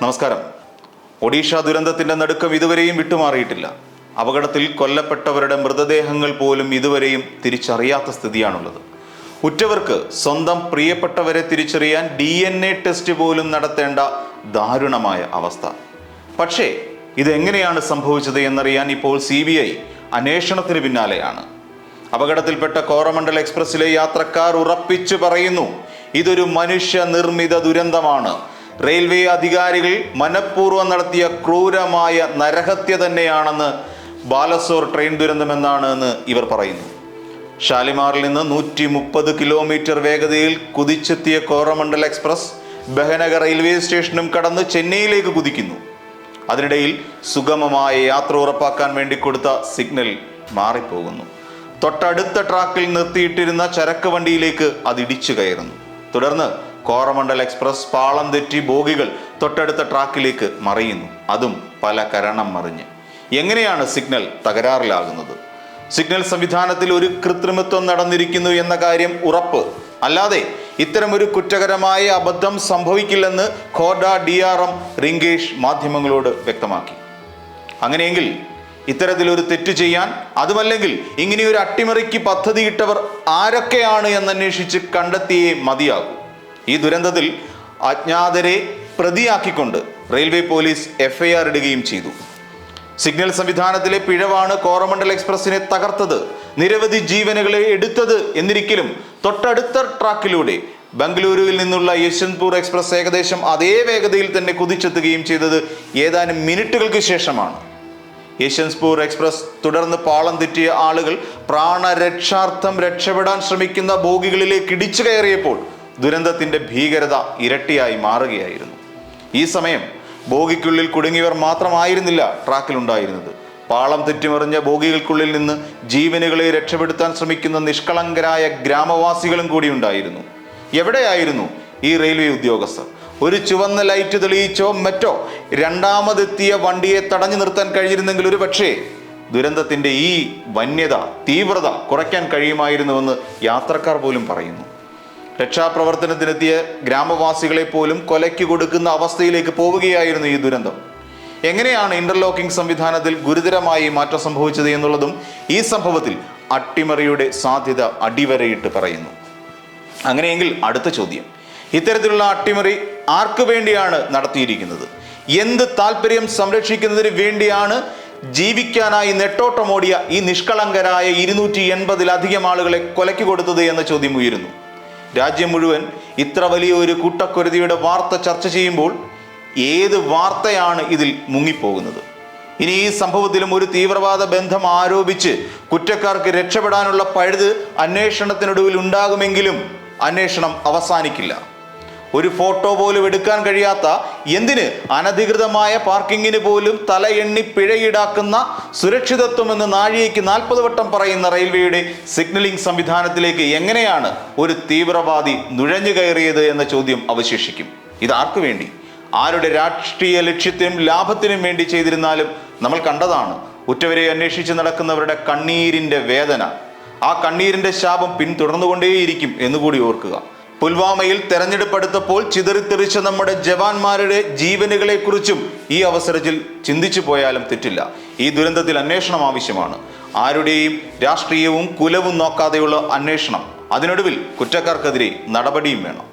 നമസ്കാരം. ഒഡീഷ ദുരന്തത്തിന്റെ നടുക്കം ഇതുവരെയും വിട്ടുമാറിയിട്ടില്ല. അപകടത്തിൽ കൊല്ലപ്പെട്ടവരുടെ മൃതദേഹങ്ങൾ പോലും ഇതുവരെയും തിരിച്ചറിയാത്ത സ്ഥിതിയാണുള്ളത്. ഉറ്റവർക്ക് സ്വന്തം പ്രിയപ്പെട്ടവരെ തിരിച്ചറിയാൻ DNA ടെസ്റ്റ് പോലും നടത്തേണ്ട ദാരുണമായ അവസ്ഥ. പക്ഷേ ഇതെങ്ങനെയാണ് സംഭവിച്ചത് എന്നറിയാൻ ഇപ്പോൾ CBI അന്വേഷണത്തിന് പിന്നാലെയാണ്. അപകടത്തിൽപ്പെട്ട കോറമണ്ഡൽ എക്സ്പ്രസിലെ യാത്രക്കാർ ഉറപ്പിച്ചു പറയുന്നു, ഇതൊരു മനുഷ്യ നിർമ്മിത ദുരന്തമാണ്. റെയിൽവേ അധികാരികൾ മനഃപൂർവ്വം നടത്തിയ ക്രൂരമായ നരഹത്യ തന്നെയാണെന്ന് ബാലസോർ ട്രെയിൻ ദുരന്തമെന്നാണ് എന്ന് ഇവർ പറയുന്നു. ഷാലിമാറിൽ നിന്ന് 130 കിലോമീറ്റർ വേഗതയിൽ കുതിച്ചെത്തിയ കോറമണ്ഡൽ എക്സ്പ്രസ് ബഹനഗർ റെയിൽവേ സ്റ്റേഷനും കടന്ന് ചെന്നൈയിലേക്ക് കുതിക്കുന്നു. അതിനിടയിൽ സുഗമമായ യാത്ര ഉറപ്പാക്കാൻ വേണ്ടി കൊടുത്ത സിഗ്നൽ മാറിപ്പോകുന്നു. തൊട്ടടുത്ത ട്രാക്കിൽ നിർത്തിയിട്ടിരുന്ന ചരക്ക് വണ്ടിയിലേക്ക് അത് ഇടിച്ചു കയറുന്നു. തുടർന്ന് കോറമണ്ഡൽ എക്സ്പ്രസ് പാളം തെറ്റി ബോഗികൾ തൊട്ടടുത്ത ട്രാക്കിലേക്ക് മറിയുന്നു. അതും പല കരണം മറിഞ്ഞ്. എങ്ങനെയാണ് സിഗ്നൽ തകരാറിലാകുന്നത്? സിഗ്നൽ സംവിധാനത്തിൽ ഒരു കൃത്രിമത്വം നടന്നിരിക്കുന്നു എന്ന കാര്യം ഉറപ്പ്. അല്ലാതെ ഇത്തരമൊരു കുറ്റകരമായ അബദ്ധം സംഭവിക്കില്ലെന്ന് ഖോർഡ DRM റിങ്കേഷ് മാധ്യമങ്ങളോട് വ്യക്തമാക്കി. അങ്ങനെയെങ്കിൽ ഇത്തരത്തിലൊരു തെറ്റ് ചെയ്യാൻ, അതുമല്ലെങ്കിൽ ഇങ്ങനെയൊരു അട്ടിമറിക്ക് പദ്ധതിയിട്ടവർ ആരൊക്കെയാണ് എന്നന്വേഷിച്ച് കണ്ടെത്തിയേ മതിയാകൂ. ഈ ദുരന്തത്തിൽ അജ്ഞാതരെ പ്രതിയാക്കിക്കൊണ്ട് റെയിൽവേ പോലീസ് FIR ഇടുകയും ചെയ്തു. സിഗ്നൽ സംവിധാനത്തിലെ പിഴവാണ് കോറമണ്ഡൽ എക്സ്പ്രസിനെ തകർത്തത്, നിരവധി ജീവനുകളെ എടുത്തത് എന്നിരിക്കലും തൊട്ടടുത്ത ട്രാക്കിലൂടെ ബംഗളൂരുവിൽ നിന്നുള്ള യശ്വന്ത്പൂർ എക്സ്പ്രസ് ഏകദേശം അതേ വേഗതയിൽ തന്നെ കുതിച്ചെത്തുകയും ചെയ്തത് ഏതാനും മിനിറ്റുകൾക്ക് ശേഷമാണ്. യശ്വന്ത്പൂർ എക്സ്പ്രസ് തുടർന്ന് പാളം തെറ്റിയ ആളുകൾ പ്രാണരക്ഷാർത്ഥം രക്ഷപ്പെടാൻ ശ്രമിക്കുന്ന ബോഗികളിലേക്ക് ഇടിച്ചു കയറിയപ്പോൾ ദുരന്തത്തിന്റെ ഭീകരത ഇരട്ടിയായി മാറുകയായിരുന്നു. ഈ സമയം ബോഗിക്കുള്ളിൽ കുടുങ്ങിയവർ മാത്രമായിരുന്നില്ല ട്രാക്കിലുണ്ടായിരുന്നത്. പാളം തെറ്റിമറിഞ്ഞ ബോഗികൾക്കുള്ളിൽ നിന്ന് ജീവനുകളെ രക്ഷപ്പെടുത്താൻ ശ്രമിക്കുന്ന നിഷ്കളങ്കരായ ഗ്രാമവാസികളും കൂടി ഉണ്ടായിരുന്നു. എവിടെയായിരുന്നു ഈ റെയിൽവേ ഉദ്യോഗസ്ഥർ? ഒരു ചുവന്ന ലൈറ്റ് തെളിയിച്ചോ മറ്റോ രണ്ടാമതെത്തിയ വണ്ടിയെ തടഞ്ഞു നിർത്താൻ കഴിഞ്ഞിരുന്നെങ്കിൽ ഒരു പക്ഷേ ദുരന്തത്തിന്റെ ഈ വന്യത, തീവ്രത കുറയ്ക്കാൻ കഴിയുമായിരുന്നുവെന്ന് യാത്രക്കാർ പോലും പറയുന്നു. രക്ഷാപ്രവർത്തനത്തിനെത്തിയ ഗ്രാമവാസികളെ പോലും കൊലയ്ക്ക് കൊടുക്കുന്ന അവസ്ഥയിലേക്ക് പോവുകയായിരുന്നു ഈ ദുരന്തം. എങ്ങനെയാണ് ഇന്റർലോക്കിംഗ് സംവിധാനത്തിൽ ഗുരുതരമായി മാറ്റം സംഭവിച്ചത് എന്നുള്ളതും ഈ സംഭവത്തിൽ അട്ടിമറിയുടെ സാധ്യത അടിവരയിട്ട് പറയുന്നു. അങ്ങനെയെങ്കിൽ അടുത്ത ചോദ്യം, ഇത്തരത്തിലുള്ള അട്ടിമറി ആർക്ക് വേണ്ടിയാണ് നടത്തിയിരിക്കുന്നത്? എന്ത് താല്പര്യം സംരക്ഷിക്കുന്നതിന് വേണ്ടിയാണ് ജീവിക്കാനായി നെട്ടോട്ടമോടിയ ഈ നിഷ്കളങ്കരായ 280-ലധികം ആളുകളെ കൊലയ്ക്ക് കൊടുത്തത് എന്ന ചോദ്യം ഉയരുന്നു. രാജ്യം മുഴുവൻ ഇത്ര വലിയ ഒരു കൂട്ടക്കൊരുതിയുടെ വാർത്ത ചർച്ച ചെയ്യുമ്പോൾ ഏത് വാർത്തയാണ് ഇതിൽ മുങ്ങിപ്പോകുന്നത്? ഇനി ഈ സംഭവത്തിലും ഒരു തീവ്രവാദ ബന്ധം ആരോപിച്ച് കുറ്റക്കാർക്ക് രക്ഷപ്പെടാനുള്ള പഴുത് അന്വേഷണത്തിനൊടുവിൽ ഉണ്ടാകുമെങ്കിലും അന്വേഷണം അവസാനിക്കില്ല. ഒരു ഫോട്ടോ പോലും എടുക്കാൻ കഴിയാത്ത, എന്തിന് അനധികൃതമായ പാർക്കിങ്ങിന് പോലും തല എണ്ണി പിഴയീടാക്കുന്ന സുരക്ഷിതത്വം എന്ന് നാഴികയ്ക്ക് 40 വട്ടം പറയുന്ന റെയിൽവേയുടെ സിഗ്നലിംഗ് സംവിധാനത്തിലേക്ക് എങ്ങനെയാണ് ഒരു തീവ്രവാദി നുഴഞ്ഞു കയറിയത് എന്ന ചോദ്യം അവശേഷിക്കും. ഇതാർക്കു വേണ്ടി, ആരുടെ രാഷ്ട്രീയ ലക്ഷ്യത്തിനും ലാഭത്തിനും വേണ്ടി ചെയ്തിരുന്നാലും നമ്മൾ കണ്ടതാണ് ഉറ്റവരെ അന്വേഷിച്ച് നടക്കുന്നവരുടെ കണ്ണീരിന്റെ വേദന. ആ കണ്ണീരിന്റെ ശാപം പിന്തുടർന്നുകൊണ്ടേയിരിക്കും എന്നുകൂടി ഓർക്കുക. പുൽവാമയിൽ തെരഞ്ഞെടുപ്പ് അടുത്തപ്പോൾ ചിതറിത്തെറിച്ച നമ്മുടെ ജവാന്മാരുടെ ജീവനുകളെ കുറിച്ചും ഈ അവസരത്തിൽ ചിന്തിച്ചു പോയാലും തെറ്റില്ല. ഈ ദുരന്തത്തിൽ അന്വേഷണം ആവശ്യമാണ്. ആരുടെയും രാഷ്ട്രീയവും കുലവും നോക്കാതെയുള്ള അന്വേഷണം. അതിനൊടുവിൽ കുറ്റക്കാർക്കെതിരെ നടപടിയും വേണം.